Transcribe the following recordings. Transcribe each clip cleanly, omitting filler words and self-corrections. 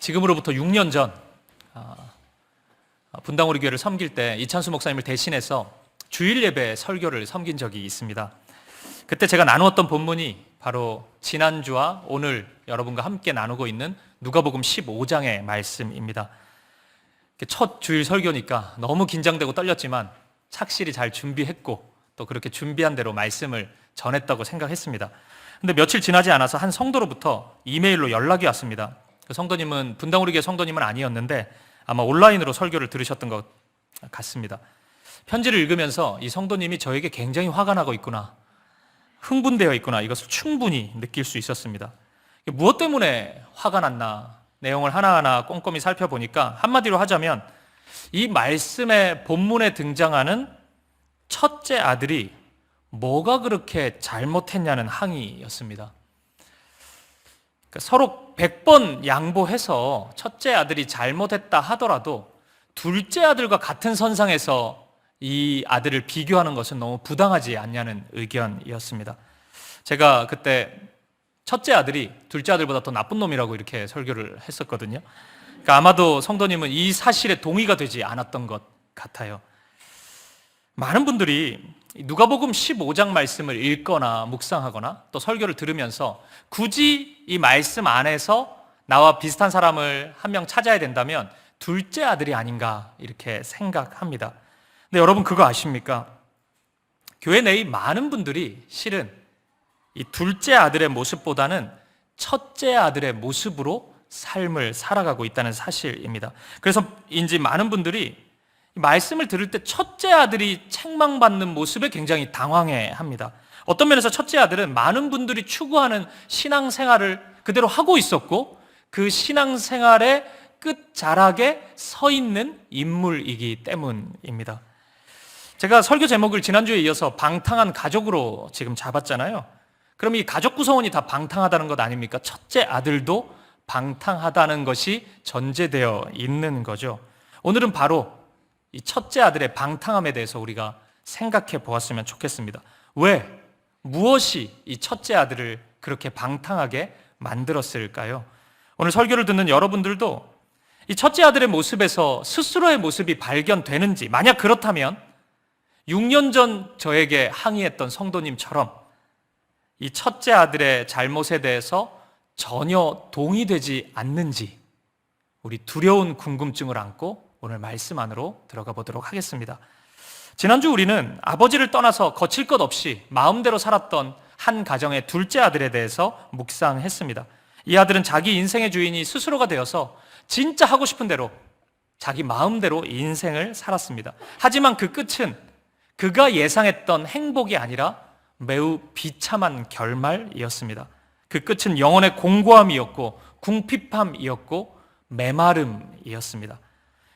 지금으로부터 6년 전 분당우리 교회를 섬길 때 이찬수 목사님을 대신해서 주일 예배 설교를 섬긴 적이 있습니다. 그때 제가 나누었던 본문이 바로 지난주와 오늘 여러분과 함께 나누고 있는 누가복음 15장의 말씀입니다. 첫 주일 설교니까 너무 긴장되고 떨렸지만 착실히 잘 준비했고 또 그렇게 준비한 대로 말씀을 전했다고 생각했습니다. 근데 며칠 지나지 않아서 한 성도로부터 이메일로 연락이 왔습니다. 그 성도님은 분당우리 교회 성도님은 아니었는데 아마 온라인으로 설교를 들으셨던 것 같습니다. 편지를 읽으면서 이 성도님이 저에게 굉장히 화가 나고 있구나, 흥분되어 있구나, 이것을 충분히 느낄 수 있었습니다. 무엇 때문에 화가 났나 내용을 하나하나 꼼꼼히 살펴보니까 한마디로 하자면 이 말씀의 본문에 등장하는 첫째 아들이 뭐가 그렇게 잘못했냐는 항의였습니다. 서로 100번 양보해서 첫째 아들이 잘못했다 하더라도 둘째 아들과 같은 선상에서 이 아들을 비교하는 것은 너무 부당하지 않냐는 의견이었습니다. 제가 그때 첫째 아들이 둘째 아들보다 더 나쁜 놈이라고 이렇게 설교를 했었거든요. 그러니까 아마도 성도님은 이 사실에 동의가 되지 않았던 것 같아요. 많은 분들이 누가복음 15장 말씀을 읽거나 묵상하거나 또 설교를 들으면서 굳이 이 말씀 안에서 나와 비슷한 사람을 한 명 찾아야 된다면 둘째 아들이 아닌가 이렇게 생각합니다. 근데 여러분 그거 아십니까? 교회 내의 많은 분들이 실은 이 둘째 아들의 모습보다는 첫째 아들의 모습으로 삶을 살아가고 있다는 사실입니다. 그래서인지 많은 분들이 말씀을 들을 때 첫째 아들이 책망받는 모습에 굉장히 당황해합니다. 어떤 면에서 첫째 아들은 많은 분들이 추구하는 신앙생활을 그대로 하고 있었고 그 신앙생활의 끝자락에 서 있는 인물이기 때문입니다. 제가 설교 제목을 지난주에 이어서 방탕한 가족으로 지금 잡았잖아요. 그럼 이 가족 구성원이 다 방탕하다는 것 아닙니까? 첫째 아들도 방탕하다는 것이 전제되어 있는 거죠. 오늘은 바로 이 첫째 아들의 방탕함에 대해서 우리가 생각해 보았으면 좋겠습니다. 왜? 무엇이 이 첫째 아들을 그렇게 방탕하게 만들었을까요? 오늘 설교를 듣는 여러분들도 이 첫째 아들의 모습에서 스스로의 모습이 발견되는지, 만약 그렇다면 6년 전 저에게 항의했던 성도님처럼 이 첫째 아들의 잘못에 대해서 전혀 동의되지 않는지 우리 두려운 궁금증을 안고 오늘 말씀 안으로 들어가 보도록 하겠습니다. 지난주 우리는 아버지를 떠나서 거칠 것 없이 마음대로 살았던 한 가정의 둘째 아들에 대해서 묵상했습니다. 이 아들은 자기 인생의 주인이 스스로가 되어서 진짜 하고 싶은 대로 자기 마음대로 인생을 살았습니다. 하지만 그 끝은 그가 예상했던 행복이 아니라 매우 비참한 결말이었습니다. 그 끝은 영혼의 공고함이었고 궁핍함이었고 메마름이었습니다.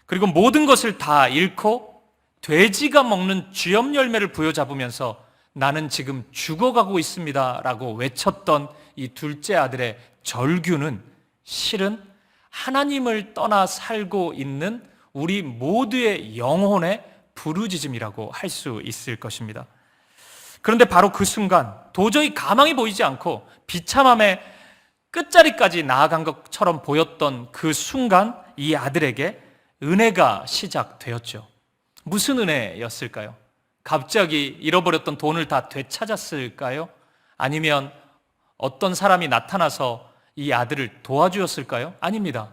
그리고 모든 것을 다 잃고 돼지가 먹는 쥐염 열매를 부여잡으면서 나는 지금 죽어가고 있습니다 라고 외쳤던 이 둘째 아들의 절규는 실은 하나님을 떠나 살고 있는 우리 모두의 영혼의 부르짖음이라고 할 수 있을 것입니다. 그런데 바로 그 순간 도저히 가망이 보이지 않고 비참함의 끝자리까지 나아간 것처럼 보였던 그 순간 이 아들에게 은혜가 시작되었죠. 무슨 은혜였을까요? 갑자기 잃어버렸던 돈을 다 되찾았을까요? 아니면 어떤 사람이 나타나서 이 아들을 도와주었을까요? 아닙니다.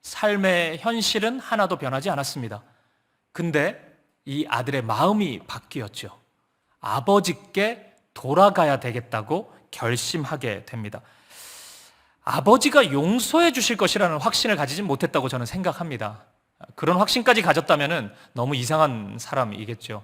삶의 현실은 하나도 변하지 않았습니다. 근데 이 아들의 마음이 바뀌었죠. 아버지께 돌아가야 되겠다고 결심하게 됩니다. 아버지가 용서해 주실 것이라는 확신을 가지진 못했다고 저는 생각합니다. 그런 확신까지 가졌다면 너무 이상한 사람이겠죠.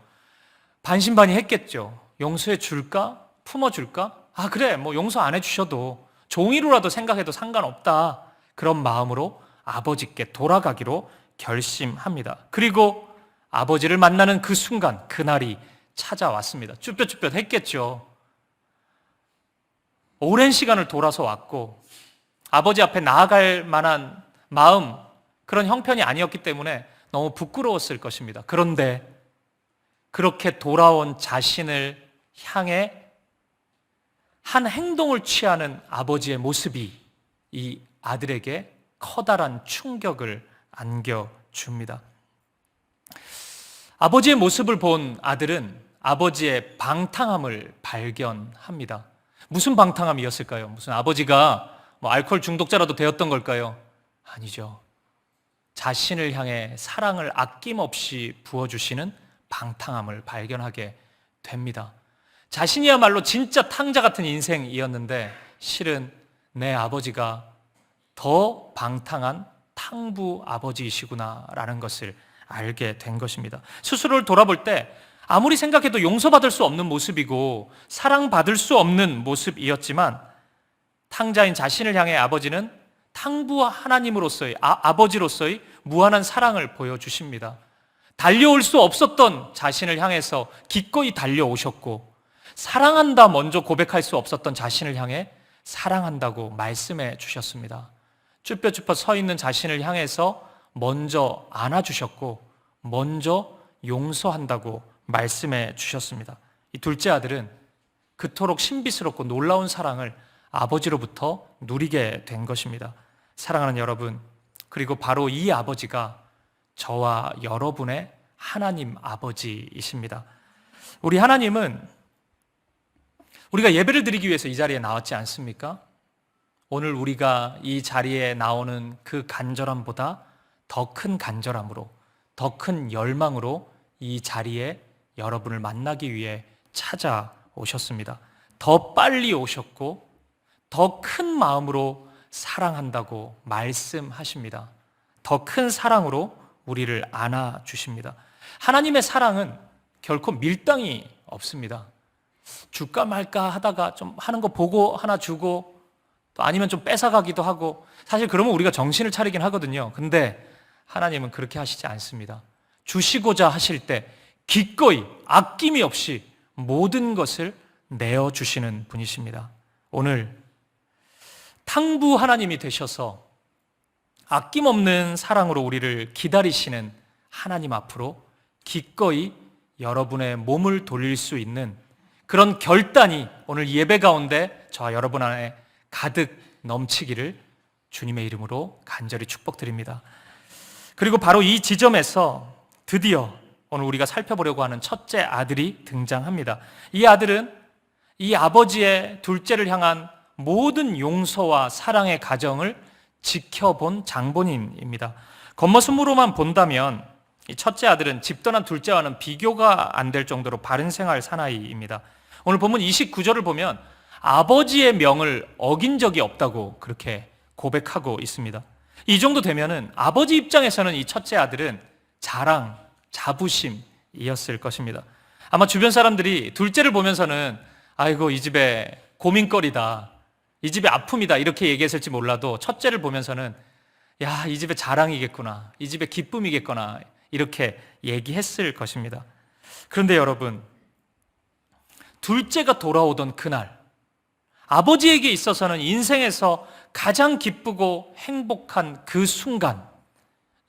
반신반의했겠죠. 용서해 줄까? 품어줄까? 아 그래, 뭐 용서 안 해주셔도 종이로라도 생각해도 상관없다. 그런 마음으로 아버지께 돌아가기로 결심합니다. 그리고 아버지를 만나는 그 순간, 그날이 찾아왔습니다. 쭈뼛쭈뼛 했겠죠. 오랜 시간을 돌아서 왔고 아버지 앞에 나아갈 만한 마음, 그런 형편이 아니었기 때문에 너무 부끄러웠을 것입니다. 그런데 그렇게 돌아온 자신을 향해 한 행동을 취하는 아버지의 모습이 이 아들에게 커다란 충격을 안겨줍니다. 아버지의 모습을 본 아들은 아버지의 방탕함을 발견합니다. 무슨 방탕함이었을까요? 무슨 아버지가 알코올 중독자라도 되었던 걸까요? 아니죠. 자신을 향해 사랑을 아낌없이 부어주시는 방탕함을 발견하게 됩니다. 자신이야말로 진짜 탕자 같은 인생이었는데 실은 내 아버지가 더 방탕한 탕부 아버지이시구나라는 것을 알게 된 것입니다. 스스로를 돌아볼 때 아무리 생각해도 용서받을 수 없는 모습이고 사랑받을 수 없는 모습이었지만 탕자인 자신을 향해 아버지는 탕부 하나님으로서의 아버지로서의 무한한 사랑을 보여주십니다. 달려올 수 없었던 자신을 향해서 기꺼이 달려오셨고 사랑한다 먼저 고백할 수 없었던 자신을 향해 사랑한다고 말씀해 주셨습니다. 쭈뼛쭈뼛 서 있는 자신을 향해서 먼저 안아주셨고 먼저 용서한다고 말씀해 주셨습니다. 이 둘째 아들은 그토록 신비스럽고 놀라운 사랑을 아버지로부터 누리게 된 것입니다. 사랑하는 여러분, 그리고 바로 이 아버지가 저와 여러분의 하나님 아버지이십니다. 우리 하나님은 우리가 예배를 드리기 위해서 이 자리에 나왔지 않습니까? 오늘 우리가 이 자리에 나오는 그 간절함보다 더 큰 간절함으로, 더 큰 열망으로 이 자리에 여러분을 만나기 위해 찾아오셨습니다. 더 빨리 오셨고 더 큰 마음으로 사랑한다고 말씀하십니다. 더 큰 사랑으로 우리를 안아주십니다. 하나님의 사랑은 결코 밀당이 없습니다. 줄까 말까 하다가 좀 하는 거 보고 하나 주고 또 아니면 좀 뺏어가기도 하고 사실 그러면 우리가 정신을 차리긴 하거든요. 근데 하나님은 그렇게 하시지 않습니다. 주시고자 하실 때 기꺼이 아낌이 없이 모든 것을 내어주시는 분이십니다. 오늘 탕부 하나님이 되셔서 아낌없는 사랑으로 우리를 기다리시는 하나님 앞으로 기꺼이 여러분의 몸을 돌릴 수 있는 그런 결단이 오늘 예배 가운데 저와 여러분 안에 가득 넘치기를 주님의 이름으로 간절히 축복드립니다. 그리고 바로 이 지점에서 드디어 오늘 우리가 살펴보려고 하는 첫째 아들이 등장합니다. 이 아들은 이 아버지의 둘째를 향한 모든 용서와 사랑의 가정을 지켜본 장본인입니다. 겉모습으로만 본다면 이 첫째 아들은 집떠난 둘째와는 비교가 안 될 정도로 바른 생활 사나이입니다. 오늘 본문 29절을 보면 아버지의 명을 어긴 적이 없다고 그렇게 고백하고 있습니다. 이 정도 되면은 아버지 입장에서는 이 첫째 아들은 자랑, 자부심이었을 것입니다. 아마 주변 사람들이 둘째를 보면서는 아이고 이 집에 고민거리다, 이 집에 아픔이다 이렇게 얘기했을지 몰라도 첫째를 보면서는 야, 이 집에 자랑이겠구나, 이 집에 기쁨이겠구나 이렇게 얘기했을 것입니다. 그런데 여러분, 둘째가 돌아오던 그날 아버지에게 있어서는 인생에서 가장 기쁘고 행복한 그 순간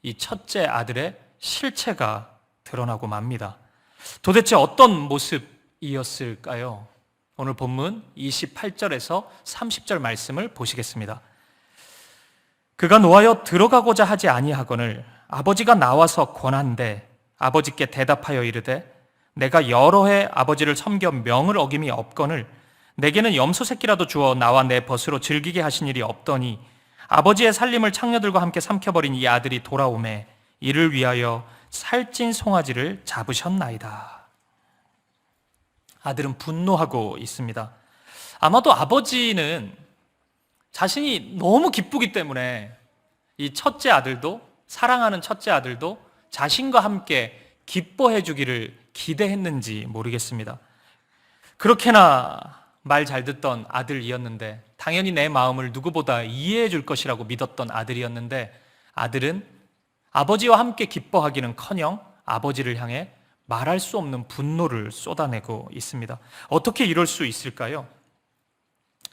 이 첫째 아들의 실체가 드러나고 맙니다. 도대체 어떤 모습이었을까요? 오늘 본문 28절에서 30절 말씀을 보시겠습니다. 그가 노하여 들어가고자 하지 아니하거늘 아버지가 나와서 권한대 아버지께 대답하여 이르되 내가 여러 해 아버지를 섬겨 명을 어김이 없거늘 내게는 염소 새끼라도 주어 나와 내 벗으로 즐기게 하신 일이 없더니 아버지의 살림을 창녀들과 함께 삼켜버린 이 아들이 돌아오매 이를 위하여 살찐 송아지를 잡으셨나이다. 아들은 분노하고 있습니다. 아마도 아버지는 자신이 너무 기쁘기 때문에 이 첫째 아들도, 사랑하는 첫째 아들도 자신과 함께 기뻐해 주기를 기대했는지 모르겠습니다. 그렇게나 말 잘 듣던 아들이었는데 당연히 내 마음을 누구보다 이해해 줄 것이라고 믿었던 아들이었는데 아들은 아버지와 함께 기뻐하기는커녕 아버지를 향해 말할 수 없는 분노를 쏟아내고 있습니다. 어떻게 이럴 수 있을까요?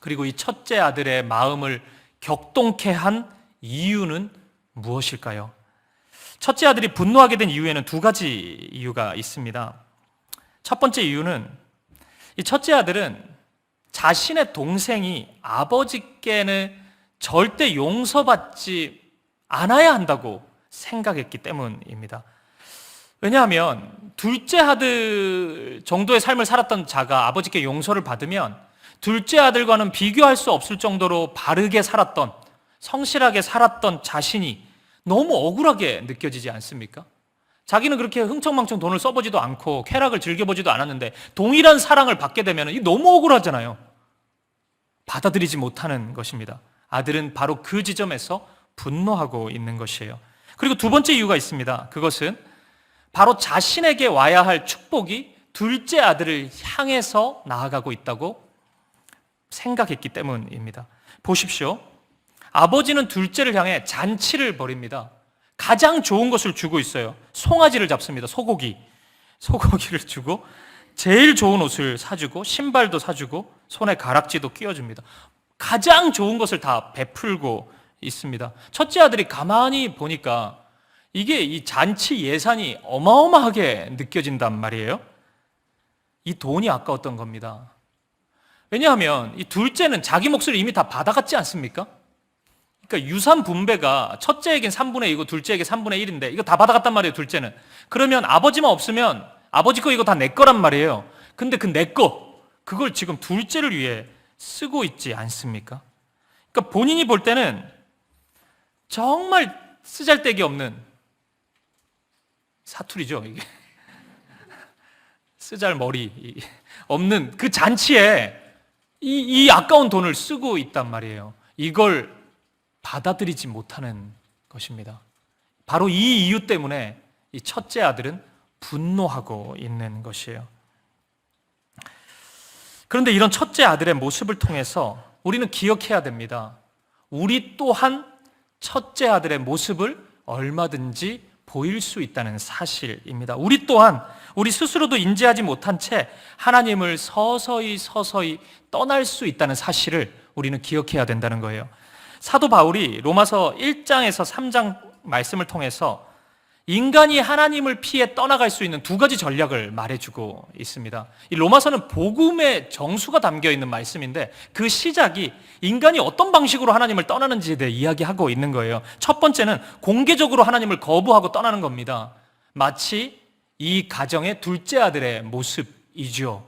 그리고 이 첫째 아들의 마음을 격동케 한 이유는 무엇일까요? 첫째 아들이 분노하게 된 이유에는 두 가지 이유가 있습니다. 첫 번째 이유는 이 첫째 아들은 자신의 동생이 아버지께는 절대 용서받지 안아야 한다고 생각했기 때문입니다. 왜냐하면 둘째 아들 정도의 삶을 살았던 자가 아버지께 용서를 받으면 둘째 아들과는 비교할 수 없을 정도로 바르게 살았던, 성실하게 살았던 자신이 너무 억울하게 느껴지지 않습니까? 자기는 그렇게 흥청망청 돈을 써보지도 않고 쾌락을 즐겨보지도 않았는데 동일한 사랑을 받게 되면 이게 너무 억울하잖아요. 받아들이지 못하는 것입니다. 아들은 바로 그 지점에서 분노하고 있는 것이에요. 그리고 두 번째 이유가 있습니다. 그것은 바로 자신에게 와야 할 축복이 둘째 아들을 향해서 나아가고 있다고 생각했기 때문입니다. 보십시오. 아버지는 둘째를 향해 잔치를 벌입니다. 가장 좋은 것을 주고 있어요. 송아지를 잡습니다. 소고기를 주고 제일 좋은 옷을 사주고 신발도 사주고 손에 가락지도 끼워줍니다. 가장 좋은 것을 다 베풀고 있습니다. 첫째 아들이 가만히 보니까 이게 이 잔치 예산이 어마어마하게 느껴진단 말이에요. 이 돈이 아까웠던 겁니다. 왜냐하면 이 둘째는 자기 몫을 이미 다 받아갔지 않습니까? 그러니까 유산 분배가 첫째에겐 3분의 2고 둘째에게 3분의 1인데 이거 다 받아갔단 말이에요, 둘째는. 그러면 아버지만 없으면 아버지 거 이거 다 내 거란 말이에요. 근데 그 내 거, 그걸 지금 둘째를 위해 쓰고 있지 않습니까? 그러니까 본인이 볼 때는 정말 쓰잘데기 없는 사투리죠, 이게. 쓰잘머리 없는 그 잔치에 이 아까운 돈을 쓰고 있단 말이에요. 이걸 받아들이지 못하는 것입니다. 바로 이 이유 때문에 이 첫째 아들은 분노하고 있는 것이에요. 그런데 이런 첫째 아들의 모습을 통해서 우리는 기억해야 됩니다. 우리 또한 첫째 아들의 모습을 얼마든지 보일 수 있다는 사실입니다. 우리 또한 우리 스스로도 인지하지 못한 채 하나님을 서서히 떠날 수 있다는 사실을 우리는 기억해야 된다는 거예요. 사도 바울이 로마서 1장에서 3장 말씀을 통해서 인간이 하나님을 피해 떠나갈 수 있는 두 가지 전략을 말해주고 있습니다. 이 로마서는 복음의 정수가 담겨있는 말씀인데 그 시작이 인간이 어떤 방식으로 하나님을 떠나는지에 대해 이야기하고 있는 거예요. 첫 번째는 공개적으로 하나님을 거부하고 떠나는 겁니다. 마치 이 가정의 둘째 아들의 모습이죠.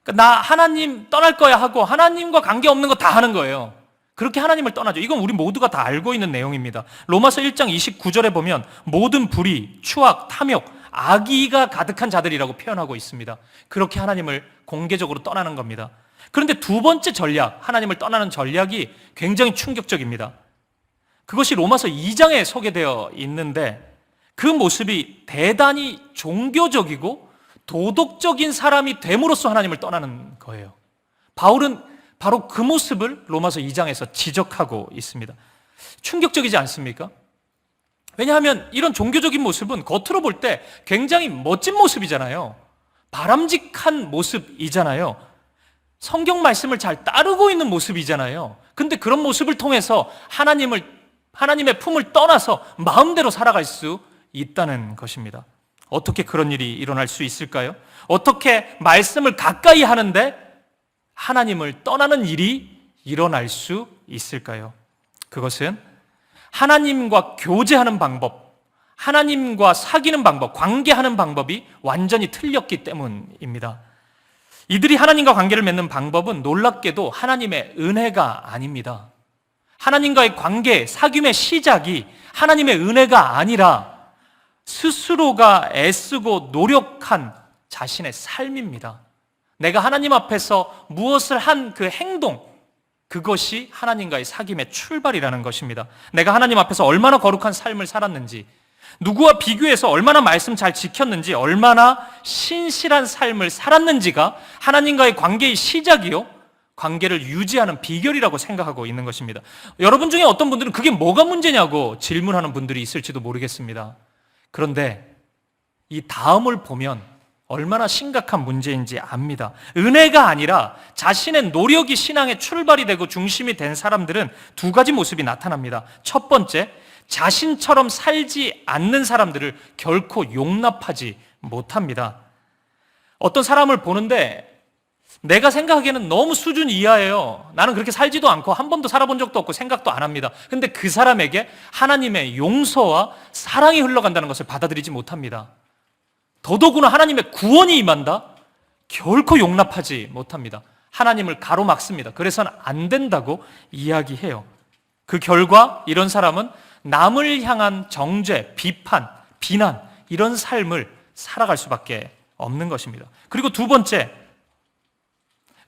그러니까 나 하나님 떠날 거야 하고 하나님과 관계없는 거 다 하는 거예요. 그렇게 하나님을 떠나죠. 이건 우리 모두가 다 알고 있는 내용입니다. 로마서 1장 29절에 보면 모든 불의, 추악, 탐욕, 악의가 가득한 자들이라고 표현하고 있습니다. 그렇게 하나님을 공개적으로 떠나는 겁니다. 그런데 두 번째 전략, 하나님을 떠나는 전략이 굉장히 충격적입니다. 그것이 로마서 2장에 소개되어 있는데 그 모습이 대단히 종교적이고 도덕적인 사람이 됨으로써 하나님을 떠나는 거예요. 바울은 바로 그 모습을 로마서 2장에서 지적하고 있습니다. 충격적이지 않습니까? 왜냐하면 이런 종교적인 모습은 겉으로 볼 때 굉장히 멋진 모습이잖아요. 바람직한 모습이잖아요. 성경 말씀을 잘 따르고 있는 모습이잖아요. 근데 그런 모습을 통해서 하나님의 품을 떠나서 마음대로 살아갈 수 있다는 것입니다. 어떻게 그런 일이 일어날 수 있을까요? 어떻게 말씀을 가까이 하는데 하나님을 떠나는 일이 일어날 수 있을까요? 그것은 하나님과 교제하는 방법, 하나님과 사귀는 방법, 관계하는 방법이 완전히 틀렸기 때문입니다. 이들이 하나님과 관계를 맺는 방법은 놀랍게도 하나님의 은혜가 아닙니다. 하나님과의 관계, 사귐의 시작이 하나님의 은혜가 아니라 스스로가 애쓰고 노력한 자신의 삶입니다. 내가 하나님 앞에서 무엇을 한 그 행동, 그것이 하나님과의 사귐의 출발이라는 것입니다. 내가 하나님 앞에서 얼마나 거룩한 삶을 살았는지, 누구와 비교해서 얼마나 말씀 잘 지켰는지, 얼마나 신실한 삶을 살았는지가 하나님과의 관계의 시작이요, 관계를 유지하는 비결이라고 생각하고 있는 것입니다. 여러분 중에 어떤 분들은 그게 뭐가 문제냐고 질문하는 분들이 있을지도 모르겠습니다. 그런데 이 다음을 보면 얼마나 심각한 문제인지 압니다. 은혜가 아니라 자신의 노력이 신앙의 출발이 되고 중심이 된 사람들은 두 가지 모습이 나타납니다. 첫 번째, 자신처럼 살지 않는 사람들을 결코 용납하지 못합니다. 어떤 사람을 보는데 내가 생각하기에는 너무 수준 이하예요. 나는 그렇게 살지도 않고 한 번도 살아본 적도 없고 생각도 안 합니다. 근데 그 사람에게 하나님의 용서와 사랑이 흘러간다는 것을 받아들이지 못합니다. 더더구나 하나님의 구원이 임한다? 결코 용납하지 못합니다. 하나님을 가로막습니다. 그래서는 안 된다고 이야기해요. 그 결과 이런 사람은 남을 향한 정죄, 비판, 비난 이런 삶을 살아갈 수밖에 없는 것입니다. 그리고 두 번째,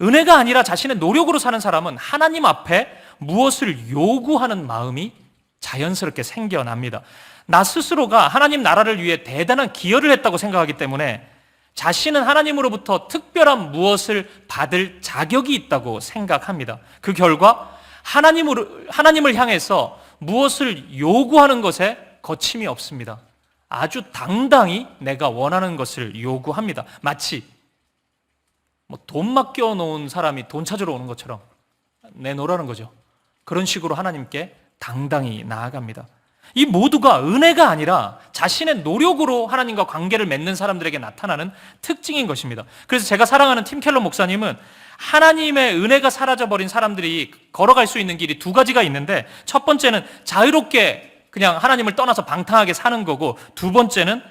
은혜가 아니라 자신의 노력으로 사는 사람은 하나님 앞에 무엇을 요구하는 마음이 자연스럽게 생겨납니다. 나 스스로가 하나님 나라를 위해 대단한 기여를 했다고 생각하기 때문에 자신은 하나님으로부터 특별한 무엇을 받을 자격이 있다고 생각합니다. 그 결과 하나님을 향해서 무엇을 요구하는 것에 거침이 없습니다. 아주 당당히 내가 원하는 것을 요구합니다. 마치 돈 맡겨 놓은 사람이 돈 찾으러 오는 것처럼 내놓으라는 거죠. 그런 식으로 하나님께 당당히 나아갑니다. 이 모두가 은혜가 아니라 자신의 노력으로 하나님과 관계를 맺는 사람들에게 나타나는 특징인 것입니다. 그래서 제가 사랑하는 팀 켈러 목사님은 하나님의 은혜가 사라져버린 사람들이 걸어갈 수 있는 길이 두 가지가 있는데, 첫 번째는 자유롭게 그냥 하나님을 떠나서 방탕하게 사는 거고, 두 번째는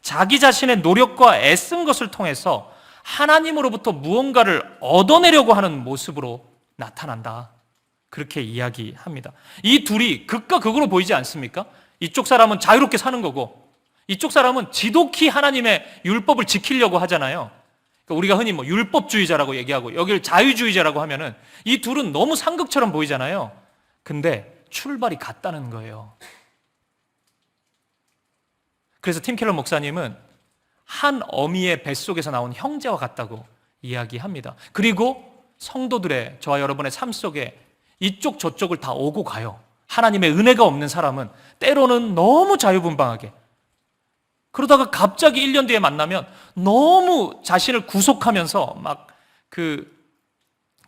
자기 자신의 노력과 애쓴 것을 통해서 하나님으로부터 무언가를 얻어내려고 하는 모습으로 나타난다. 그렇게 이야기합니다. 이 둘이 극과 극으로 보이지 않습니까? 이쪽 사람은 자유롭게 사는 거고 이쪽 사람은 지독히 하나님의 율법을 지키려고 하잖아요. 그러니까 우리가 흔히 율법주의자라고 얘기하고 여기를 자유주의자라고 하면은 이 둘은 너무 상극처럼 보이잖아요. 근데 출발이 같다는 거예요. 그래서 팀 켈러 목사님은 한 어미의 뱃속에서 나온 형제와 같다고 이야기합니다. 그리고 성도들의, 저와 여러분의 삶 속에 이쪽 저쪽을 다 오고 가요. 하나님의 은혜가 없는 사람은 때로는 너무 자유분방하게, 그러다가 갑자기 1년 뒤에 만나면 너무 자신을 구속하면서 막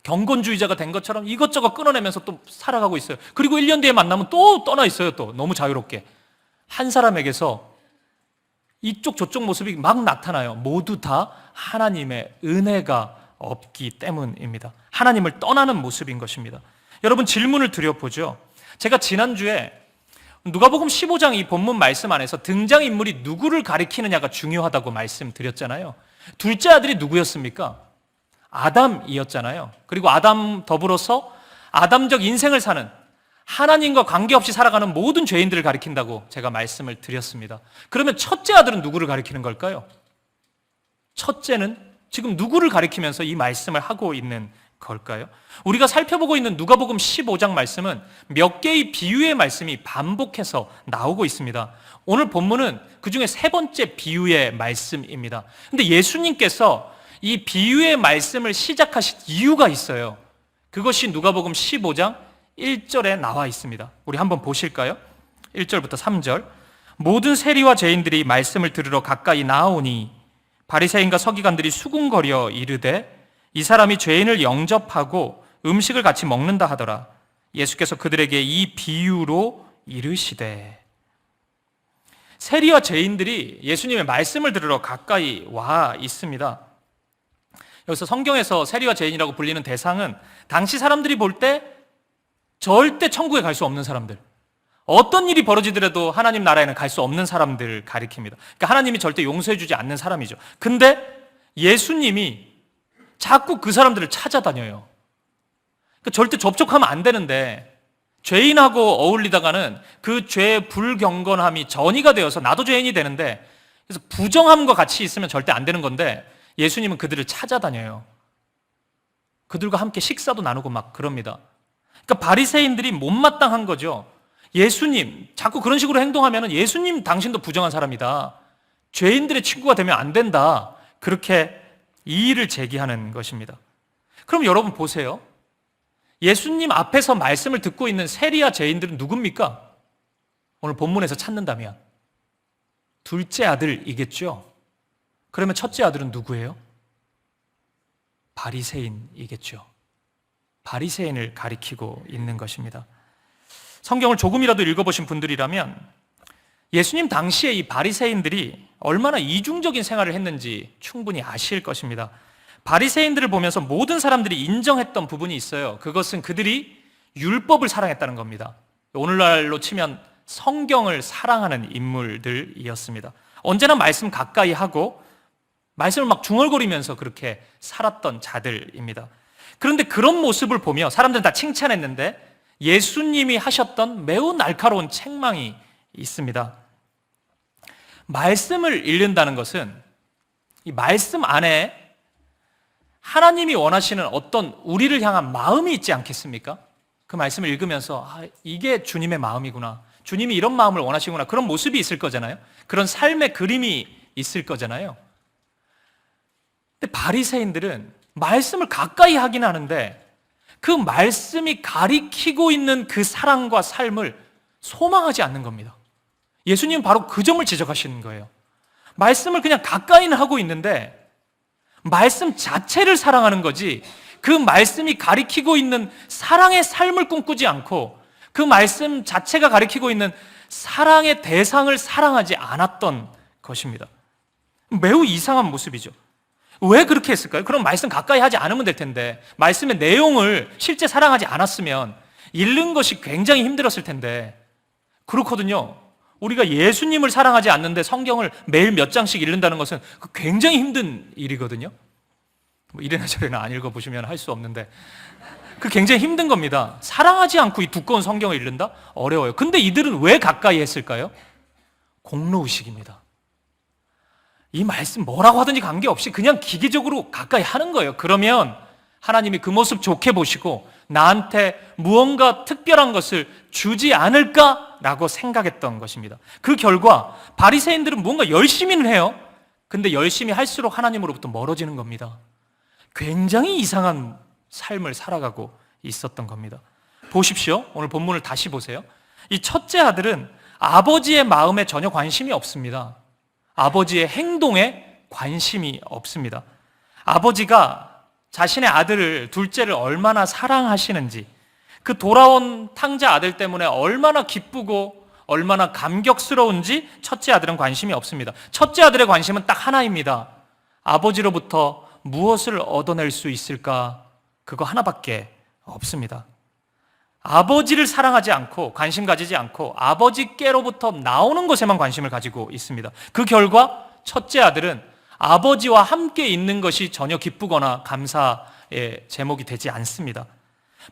경건주의자가 된 것처럼 이것저것 끊어내면서 또 살아가고 있어요. 그리고 1년 뒤에 만나면 또 떠나 있어요. 또 너무 자유롭게. 한 사람에게서 이쪽 저쪽 모습이 막 나타나요. 모두 다 하나님의 은혜가 없기 때문입니다. 하나님을 떠나는 모습인 것입니다. 여러분, 질문을 드려보죠. 제가 지난주에 누가복음 15장 이 본문 말씀 안에서 등장인물이 누구를 가리키느냐가 중요하다고 말씀드렸잖아요. 둘째 아들이 누구였습니까? 아담이었잖아요. 그리고 아담 더불어서 아담적 인생을 사는, 하나님과 관계없이 살아가는 모든 죄인들을 가리킨다고 제가 말씀을 드렸습니다. 그러면 첫째 아들은 누구를 가리키는 걸까요? 첫째는 지금 누구를 가리키면서 이 말씀을 하고 있는 걸까요? 우리가 살펴보고 있는 누가복음 15장 말씀은 몇 개의 비유의 말씀이 반복해서 나오고 있습니다. 오늘 본문은 그 중에 세 번째 비유의 말씀입니다. 근데 예수님께서 이 비유의 말씀을 시작하신 이유가 있어요. 그것이 누가복음 15장 1절에 나와 있습니다. 우리 한번 보실까요? 1절부터 3절. 모든 세리와 죄인들이 말씀을 들으러 가까이 나아오니 바리새인과 서기관들이 수군거려 이르되 이 사람이 죄인을 영접하고 음식을 같이 먹는다 하더라. 예수께서 그들에게 이 비유로 이르시되. 세리와 죄인들이 예수님의 말씀을 들으러 가까이 와 있습니다. 여기서 성경에서 세리와 죄인이라고 불리는 대상은 당시 사람들이 볼 때 절대 천국에 갈 수 없는 사람들, 어떤 일이 벌어지더라도 하나님 나라에는 갈 수 없는 사람들을 가리킵니다. 그러니까 하나님이 절대 용서해 주지 않는 사람이죠. 근데 예수님이 자꾸 그 사람들을 찾아다녀요. 그러니까 절대 접촉하면 안 되는데 죄인하고 어울리다가는 그 죄의 불경건함이 전이가 되어서 나도 죄인이 되는데, 그래서 부정함과 같이 있으면 절대 안 되는 건데 예수님은 그들을 찾아다녀요. 그들과 함께 식사도 나누고 막 그럽니다. 그러니까 바리새인들이 못마땅한 거죠. 예수님, 자꾸 그런 식으로 행동하면 예수님 당신도 부정한 사람이다. 죄인들의 친구가 되면 안 된다. 그렇게 이의를 제기하는 것입니다. 그럼 여러분 보세요. 예수님 앞에서 말씀을 듣고 있는 세리와 죄인들은 누굽니까? 오늘 본문에서 찾는다면 둘째 아들이겠죠. 그러면 첫째 아들은 누구예요? 바리새인이겠죠. 바리새인을 가리키고 있는 것입니다. 성경을 조금이라도 읽어보신 분들이라면 예수님 당시에 이 바리새인들이 얼마나 이중적인 생활을 했는지 충분히 아실 것입니다. 바리새인들을 보면서 모든 사람들이 인정했던 부분이 있어요. 그것은 그들이 율법을 사랑했다는 겁니다. 오늘날로 치면 성경을 사랑하는 인물들이었습니다. 언제나 말씀 가까이 하고 말씀을 막 중얼거리면서 그렇게 살았던 자들입니다. 그런데 그런 모습을 보며 사람들은 다 칭찬했는데 예수님이 하셨던 매우 날카로운 책망이 있습니다. 말씀을 읽는다는 것은 이 말씀 안에 하나님이 원하시는 어떤 우리를 향한 마음이 있지 않겠습니까? 그 말씀을 읽으면서 이게 주님의 마음이구나, 주님이 이런 마음을 원하시구나, 그런 모습이 있을 거잖아요. 그런 삶의 그림이 있을 거잖아요. 근데 바리새인들은 말씀을 가까이 하긴 하는데 그 말씀이 가리키고 있는 그 사랑과 삶을 소망하지 않는 겁니다. 예수님은 바로 그 점을 지적하시는 거예요. 말씀을 그냥 가까이는 하고 있는데 말씀 자체를 사랑하는 거지 그 말씀이 가리키고 있는 사랑의 삶을 꿈꾸지 않고 그 말씀 자체가 가리키고 있는 사랑의 대상을 사랑하지 않았던 것입니다. 매우 이상한 모습이죠. 왜 그렇게 했을까요? 그럼 말씀 가까이 하지 않으면 될 텐데, 말씀의 내용을 실제 사랑하지 않았으면 읽는 것이 굉장히 힘들었을 텐데. 그렇거든요. 우리가 예수님을 사랑하지 않는데 성경을 매일 몇 장씩 읽는다는 것은 굉장히 힘든 일이거든요. 이래나 저래나 안 읽어보시면 할 수 없는데 그 굉장히 힘든 겁니다. 사랑하지 않고 이 두꺼운 성경을 읽는다? 어려워요. 근데 이들은 왜 가까이 했을까요? 공로의식입니다. 이 말씀 뭐라고 하든지 관계없이 그냥 기계적으로 가까이 하는 거예요. 그러면 하나님이 그 모습 좋게 보시고 나한테 무언가 특별한 것을 주지 않을까라고 생각했던 것입니다. 그 결과 바리새인들은 뭔가 열심히는 해요. 근데 열심히 할수록 하나님으로부터 멀어지는 겁니다. 굉장히 이상한 삶을 살아가고 있었던 겁니다. 보십시오. 오늘 본문을 다시 보세요. 이 첫째 아들은 아버지의 마음에 전혀 관심이 없습니다. 아버지의 행동에 관심이 없습니다. 아버지가 자신의 아들을, 둘째를 얼마나 사랑하시는지, 그 돌아온 탕자 아들 때문에 얼마나 기쁘고 얼마나 감격스러운지 첫째 아들은 관심이 없습니다. 첫째 아들의 관심은 딱 하나입니다. 아버지로부터 무엇을 얻어낼 수 있을까? 그거 하나밖에 없습니다. 아버지를 사랑하지 않고 관심 가지지 않고 아버지께로부터 나오는 것에만 관심을 가지고 있습니다. 그 결과 첫째 아들은 아버지와 함께 있는 것이 전혀 기쁘거나 감사의 제목이 되지 않습니다.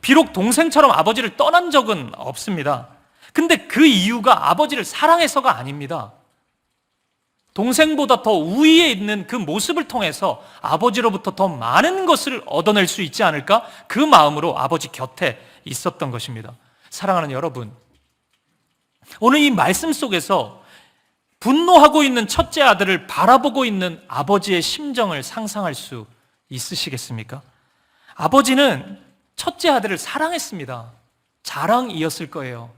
비록 동생처럼 아버지를 떠난 적은 없습니다. 근데 그 이유가 아버지를 사랑해서가 아닙니다. 동생보다 더 우위에 있는 그 모습을 통해서 아버지로부터 더 많은 것을 얻어낼 수 있지 않을까? 그 마음으로 아버지 곁에 있었던 것입니다. 사랑하는 여러분, 오늘 이 말씀 속에서 분노하고 있는 첫째 아들을 바라보고 있는 아버지의 심정을 상상할 수 있으시겠습니까? 아버지는 첫째 아들을 사랑했습니다. 자랑이었을 거예요.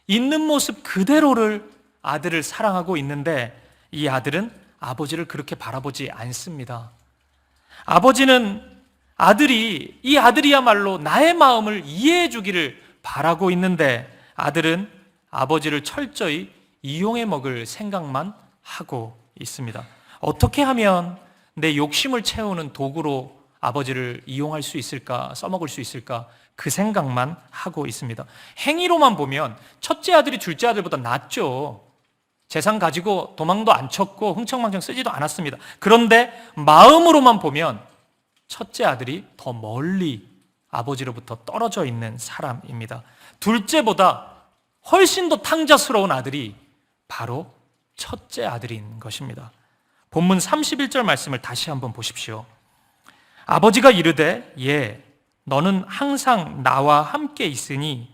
있는 모습 그대로를 아들을 사랑하고 있는데 이 아들은 아버지를 그렇게 바라보지 않습니다. 아버지는 이 아들이야말로 나의 마음을 이해해 주기를 바라고 있는데 아들은 아버지를 철저히 이용해 먹을 생각만 하고 있습니다. 어떻게 하면 내 욕심을 채우는 도구로 아버지를 이용할 수 있을까, 써먹을 수 있을까, 그 생각만 하고 있습니다. 행위로만 보면 첫째 아들이 둘째 아들보다 낫죠. 재산 가지고 도망도 안 쳤고 흥청망청 쓰지도 않았습니다. 그런데 마음으로만 보면 첫째 아들이 더 멀리 아버지로부터 떨어져 있는 사람입니다. 둘째보다 훨씬 더 탕자스러운 아들이 바로 첫째 아들인 것입니다. 본문 31절 말씀을 다시 한번 보십시오. 아버지가 이르되 너는 항상 나와 함께 있으니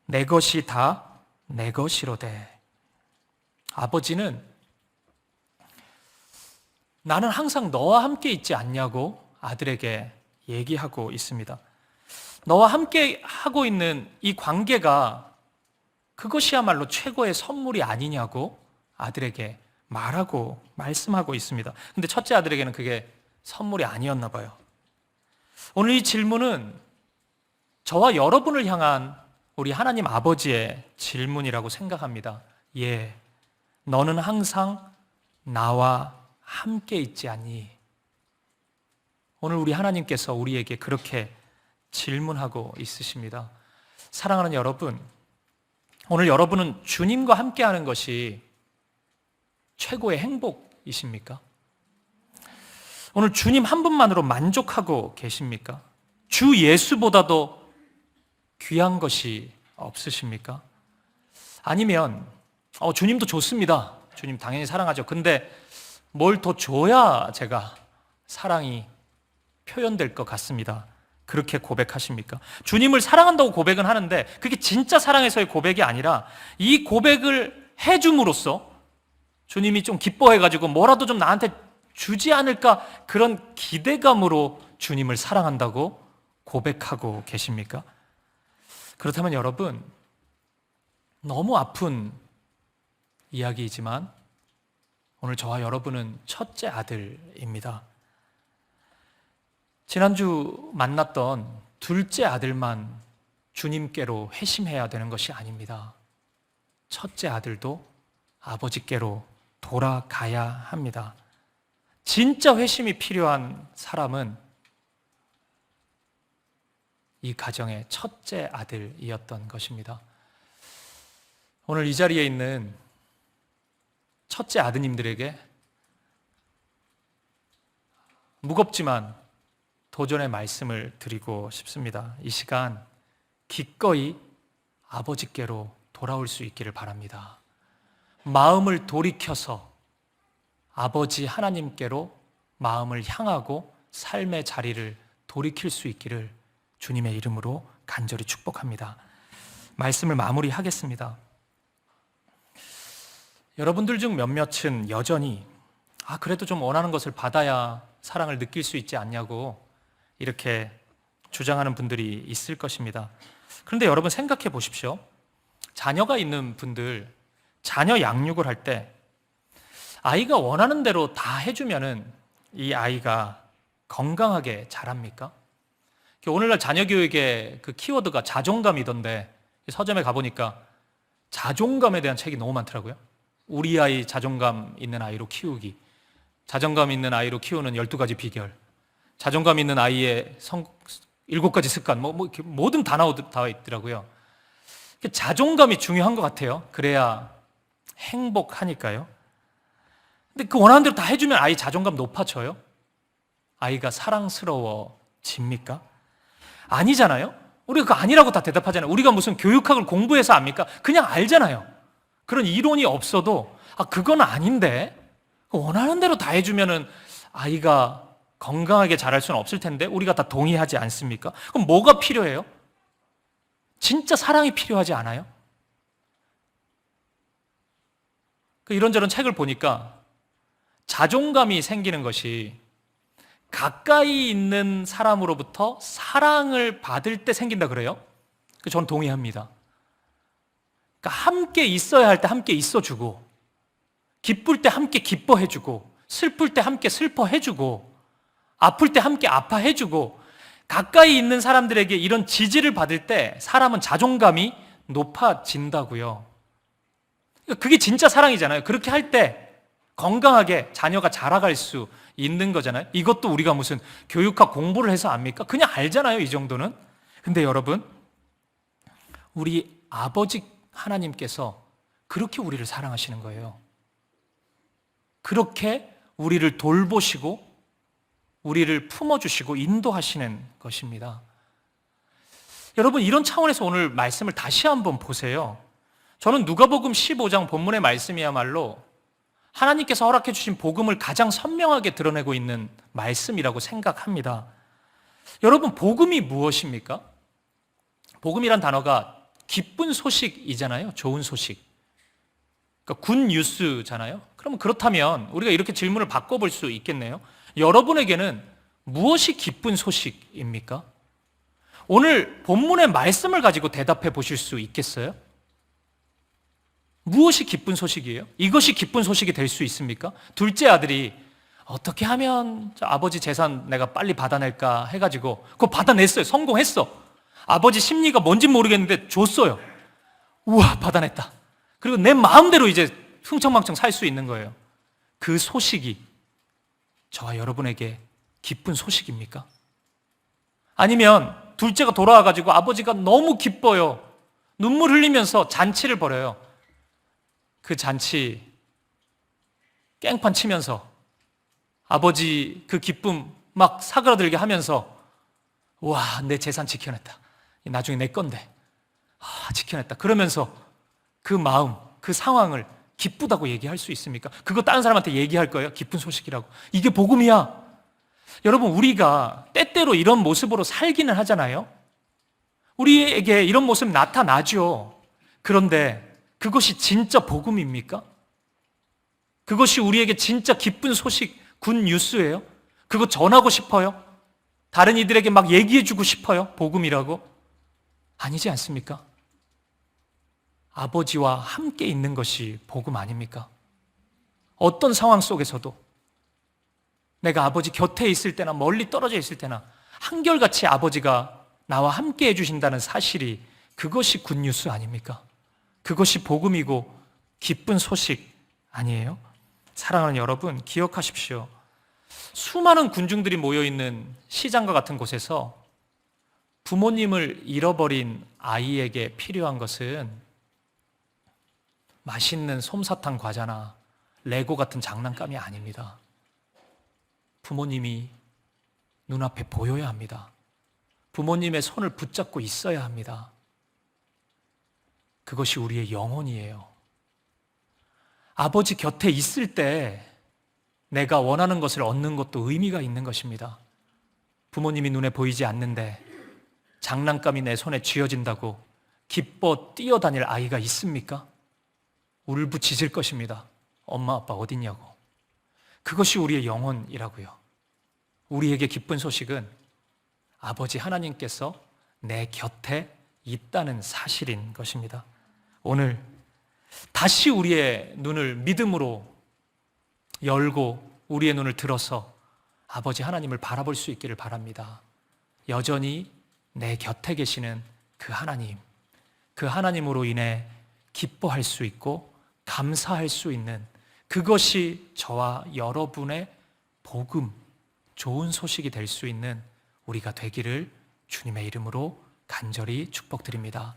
내 것이 다 내 것이로되. 아버지는 나는 항상 너와 함께 있지 않냐고 아들에게 얘기하고 있습니다. 너와 함께 하고 있는 이 관계가 그것이야말로 최고의 선물이 아니냐고 아들에게 말씀하고 있습니다. 근데 첫째 아들에게는 그게 선물이 아니었나 봐요. 오늘 이 질문은 저와 여러분을 향한 우리 하나님 아버지의 질문이라고 생각합니다. 너는 항상 나와 함께 있지 않니? 오늘 우리 하나님께서 우리에게 그렇게 질문하고 있으십니다. 사랑하는 여러분, 오늘 여러분은 주님과 함께하는 것이 최고의 행복이십니까? 오늘 주님 한 분만으로 만족하고 계십니까? 주 예수보다도 귀한 것이 없으십니까? 아니면 주님도 좋습니다. 주님 당연히 사랑하죠. 근데 뭘 더 줘야 제가 사랑이 표현될 것 같습니다. 그렇게 고백하십니까? 주님을 사랑한다고 고백은 하는데 그게 진짜 사랑에서의 고백이 아니라 이 고백을 해줌으로써 주님이 좀 기뻐해가지고 뭐라도 좀 나한테 주지 않을까 그런 기대감으로 주님을 사랑한다고 고백하고 계십니까? 그렇다면 여러분, 너무 아픈 이야기이지만 오늘 저와 여러분은 첫째 아들입니다. 지난주 만났던 둘째 아들만 주님께로 회심해야 되는 것이 아닙니다. 첫째 아들도 아버지께로 돌아가야 합니다. 진짜 회심이 필요한 사람은 이 가정의 첫째 아들이었던 것입니다. 오늘 이 자리에 있는 첫째 아드님들에게 무겁지만 도전의 말씀을 드리고 싶습니다. 이 시간 기꺼이 아버지께로 돌아올 수 있기를 바랍니다. 마음을 돌이켜서 아버지 하나님께로 마음을 향하고 삶의 자리를 돌이킬 수 있기를 주님의 이름으로 간절히 축복합니다. 말씀을 마무리하겠습니다. 여러분들 중 몇몇은 여전히 그래도 좀 원하는 것을 받아야 사랑을 느낄 수 있지 않냐고 이렇게 주장하는 분들이 있을 것입니다. 그런데 여러분 생각해 보십시오. 자녀가 있는 분들, 자녀 양육을 할 때 아이가 원하는 대로 다 해주면은 이 아이가 건강하게 자랍니까? 오늘날 자녀 교육의 그 키워드가 자존감이던데 서점에 가보니까 자존감에 대한 책이 너무 많더라고요. 우리 아이 자존감 있는 아이로 키우기, 자존감 있는 아이로 키우는 12가지 비결, 자존감 있는 아이의 7가지 습관, 이렇게 뭐든 다 나와 있더라고요. 자존감이 중요한 것 같아요. 그래야 행복하니까요. 근데 그 원하는 대로 다 해주면 아이 자존감 높아져요? 아이가 사랑스러워집니까? 아니잖아요? 우리가 그거 아니라고 다 대답하잖아요. 우리가 무슨 교육학을 공부해서 압니까? 그냥 알잖아요. 그런 이론이 없어도 그건 아닌데 원하는 대로 다 해주면은 아이가 건강하게 자랄 수는 없을 텐데 우리가 다 동의하지 않습니까? 그럼 뭐가 필요해요? 진짜 사랑이 필요하지 않아요? 이런저런 책을 보니까 자존감이 생기는 것이 가까이 있는 사람으로부터 사랑을 받을 때 생긴다 그래요? 저는 동의합니다. 그러니까 함께 있어야 할 때 함께 있어주고, 기쁠 때 함께 기뻐해주고, 슬플 때 함께 슬퍼해주고, 아플 때 함께 아파해주고, 가까이 있는 사람들에게 이런 지지를 받을 때 사람은 자존감이 높아진다고요. 그게 진짜 사랑이잖아요. 그렇게 할 때 건강하게 자녀가 자라갈 수 있는 거잖아요. 이것도 우리가 무슨 교육학 공부를 해서 압니까? 그냥 알잖아요, 이 정도는. 근데 여러분, 우리 아버지 하나님께서 그렇게 우리를 사랑하시는 거예요. 그렇게 우리를 돌보시고 우리를 품어주시고 인도하시는 것입니다. 여러분, 이런 차원에서 오늘 말씀을 다시 한번 보세요. 저는 누가복음 15장 본문의 말씀이야말로 하나님께서 허락해 주신 복음을 가장 선명하게 드러내고 있는 말씀이라고 생각합니다. 여러분, 복음이 무엇입니까? 복음이란 단어가 기쁜 소식이잖아요. 좋은 소식. 그러니까 굿 뉴스잖아요. 그러면 그렇다면 우리가 이렇게 질문을 바꿔볼 수 있겠네요. 여러분에게는 무엇이 기쁜 소식입니까? 오늘 본문의 말씀을 가지고 대답해 보실 수 있겠어요? 무엇이 기쁜 소식이에요? 이것이 기쁜 소식이 될 수 있습니까? 둘째 아들이 어떻게 하면 아버지 재산 내가 빨리 받아낼까 해가지고 그거 받아냈어요. 성공했어. 아버지 심리가 뭔지 모르겠는데 줬어요. 우와, 받아냈다. 그리고 내 마음대로 이제 흥청망청 살 수 있는 거예요. 그 소식이 저와 여러분에게 기쁜 소식입니까? 아니면 둘째가 돌아와가지고 아버지가 너무 기뻐요. 눈물 흘리면서 잔치를 벌여요. 그 잔치 깽판 치면서 아버지 그 기쁨 막 사그라들게 하면서 와, 내 재산 지켜냈다. 나중에 내 건데. 지켜냈다. 그러면서 그 마음, 그 상황을 기쁘다고 얘기할 수 있습니까? 그거 다른 사람한테 얘기할 거예요? 기쁜 소식이라고. 이게 복음이야. 여러분, 우리가 때때로 이런 모습으로 살기는 하잖아요. 우리에게 이런 모습 나타나죠. 그런데 그것이 진짜 복음입니까? 그것이 우리에게 진짜 기쁜 소식, 굿 뉴스예요? 그거 전하고 싶어요? 다른 이들에게 막 얘기해주고 싶어요? 복음이라고? 아니지 않습니까? 아버지와 함께 있는 것이 복음 아닙니까? 어떤 상황 속에서도 내가 아버지 곁에 있을 때나 멀리 떨어져 있을 때나 한결같이 아버지가 나와 함께 해주신다는 사실이 그것이 굿뉴스 아닙니까? 그것이 복음이고 기쁜 소식 아니에요? 사랑하는 여러분, 기억하십시오. 수많은 군중들이 모여있는 시장과 같은 곳에서 부모님을 잃어버린 아이에게 필요한 것은 맛있는 솜사탕 과자나 레고 같은 장난감이 아닙니다. 부모님이 눈앞에 보여야 합니다. 부모님의 손을 붙잡고 있어야 합니다. 그것이 우리의 영혼이에요. 아버지 곁에 있을 때 내가 원하는 것을 얻는 것도 의미가 있는 것입니다. 부모님이 눈에 보이지 않는데 장난감이 내 손에 쥐어진다고 기뻐 뛰어다닐 아이가 있습니까? 울부짖을 것입니다. 엄마 아빠 어딨냐고. 그것이 우리의 영혼이라고요. 우리에게 기쁜 소식은 아버지 하나님께서 내 곁에 있다는 사실인 것입니다. 오늘 다시 우리의 눈을 믿음으로 열고 우리의 눈을 들어서 아버지 하나님을 바라볼 수 있기를 바랍니다. 여전히 내 곁에 계시는 그 하나님, 그 하나님으로 인해 기뻐할 수 있고 감사할 수 있는 그것이 저와 여러분의 복음, 좋은 소식이 될 수 있는 우리가 되기를 주님의 이름으로 간절히 축복드립니다.